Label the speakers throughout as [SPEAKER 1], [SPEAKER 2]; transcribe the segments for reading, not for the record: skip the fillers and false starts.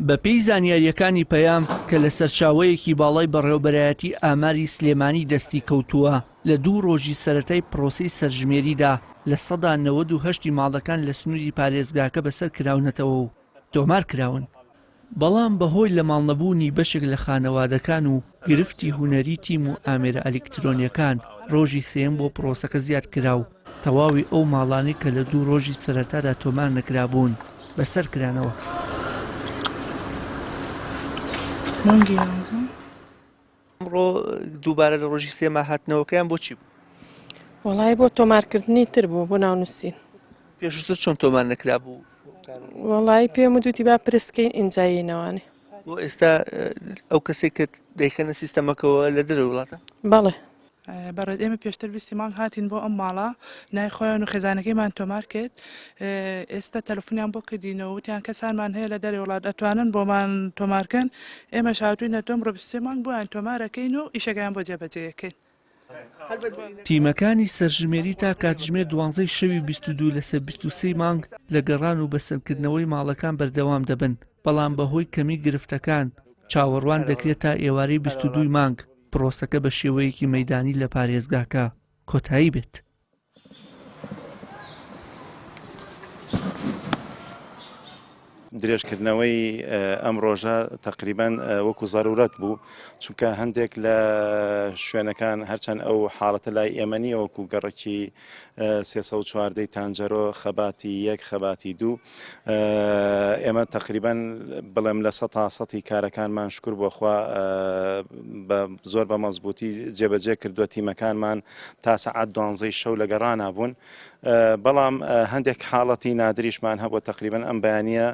[SPEAKER 1] بەپێی زانیاریەکانی پەیام کە لە سەرچاوەیەکی باڵای بەڕێوەبەرایەتی ئاماری سلێمانی دەستی کەوتووە لە 2 ڕۆژی سەرەتای پرۆسەی سەرژمێریدا لە سەدا 98 ماڵەکان لە سنووری پارێزگاکە بەسەر کراونەتەوە و تۆمار کراون. بەڵام بەهۆی لە ماڵنەبوونی بەشێک لە خانەوادەکان و گرفتی هونەری تیم و ئامێرە ئەلکترۆنیەکان ڕۆژی سێم بۆ پرۆسەکە زیاد کرا و تەواوی ئەو ماڵانی کە لە 2 ڕۆژی سەرەتادا تۆمار نەکرابوون بەسەر کرانەوە.
[SPEAKER 2] ئەمڕۆ دووبارە لە ڕۆژی سێما هاتنەوەکەیان بۆچی بوو؟
[SPEAKER 3] وەڵای بۆ تۆمارکردنی تر بوو بۆ ناونووسین.
[SPEAKER 2] پێشتر چۆن تۆمار نەکرابوو؟
[SPEAKER 3] وەڵای پێم وتی با پرسکەین ئینجایینەوەنێ.
[SPEAKER 2] بۆ ئێستا ئەو کەسێک کە دەیخەنە سیستەمەکەەوە لە دەرەوە وڵاتە؟
[SPEAKER 3] بەڵێ.
[SPEAKER 4] بەڕێد ئێمە پێشتر بیستیمان هاتین بۆ ئەم ماڵە نای خۆیان و خێزانەکەیمان تۆمار کرد. ئێستا تەلەفۆنیان بۆ کردینەوە وتیان کەسانمان هەیە لە دەرەوە وڵات ئەتوانن بۆمان تۆمارکەن. ئێمە شاوتوینە تۆم ڕۆبستێمان بۆیان تۆمارەکەین و ئیشەکەیان بۆ جێبەجێیەکەین.
[SPEAKER 1] تیمەکانی سەرژمێری تا کاتژمێر 12 شەوی 22 لەسەر 23 مانگ لە گەڕان و بەسەرکردنەوەی ماڵەکان بەردەوام دەبن، بەڵام بەهۆی کەمی گرفتەکان چاوەڕوان دەکرێت تا ئێوارەی 22 مانگ پرۆسەکە بە شێوەیەکی مەیدانی لە پارێزگاکە کۆتایی بێت.
[SPEAKER 5] درێژکردنەوەی ئەم ڕۆژە تقریبان وەکو زەرورەت بوو، چونکە هەندێک لە شوێنەکان هەرچەند ئەو حاڵەتە لای ئێمە نیە وەکو گەڕێکی 314 تانجەرۆ خەباتی 1 خەباتی 2 ئێمە تقریبان بڵێم لە 100% کارەکانمان شکر بۆخوا زۆر بە مەزبوطی جێبەجێ کردووە. تیمەکانمان تا سەعات 12 شەو لە گەڕانە بوون، بەڵام هەندێک حاڵەتی نادریشمان هەبوو. تقریبان ئەم بەیانیە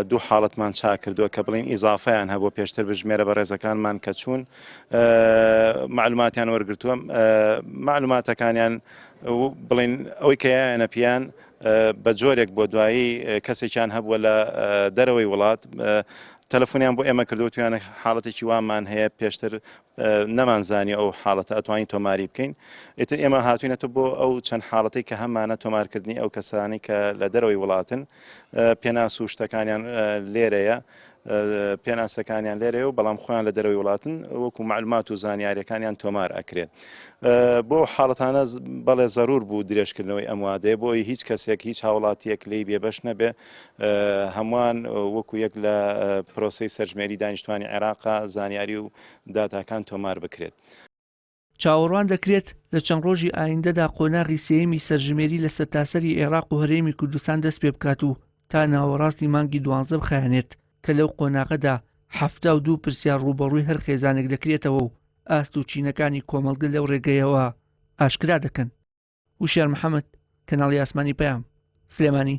[SPEAKER 5] 2 حاڵەتمان چا کردووە کە بڵین ئیزافەیان هەبوو پێشتر بژمێرە بە ڕێزەکانمان کە چوون معلوماتیان وەرگرتووە. معلوماتەکانیان بڵین ئەوەی کە یانە پیان بە جۆرێک بۆ دوایی کەسێکیان هەبووە لە دەرەوەی وڵات تەلەفۆنیان بۆ ئێمە کردو توانە حاڵەتێکی وامان هەیە پێشتر نەمانزانی ئەو حاڵەتە ئەتوانین تۆماری بکەین. ئیتر ئێمە هاتوینەتە بۆ ئەو چەند حاڵەتی کە هەمانە تۆمارکردنی ئەو کەسانی کە لە دەرەوەی وڵاتن پێناس و شتەکانیان لێرەیە، پێناسەکانیان لێرەیە و بەڵام خۆیان لە دەرەوەی وڵاتن وەکو معلومات و زانیاریەکانیان تۆمار ئەکرێت. بۆ حاڵەتانە بەڵێ زەرور بوو درێژکردنەوەی ئەم وادەیە بۆی هیچ کەسێک هیچ هاوڵاتیەک لی بێبەش نەبێ. هەمووان وەکو یەک لە پرۆسەی سەرژمێری دانیشتوانی عێراقا زانیاری و داتاکان تۆمار بکرێت.
[SPEAKER 1] چاوەڕوان دەکرێت لە چەند ڕۆژی ئایندەدا قۆناغی سێیەمی سەرژمێری لە سەرتاسەری عێراق و هەرێمی کوردستان دەست پێ بکات و تا ناوەڕاستی مانگی 12 بخایەنێت کە لەو قۆناغەدا 72 پرسیار ڕوبەڕووی هەر خێزانێک دەکرێتەوە و ئاست و چینەکانی کۆمەڵگە لەو ڕێگەیەوە ئاشکرا دەکەن. وشێر محەممەد، کەناڵی ئاسمانی پەیام، سلێمانی.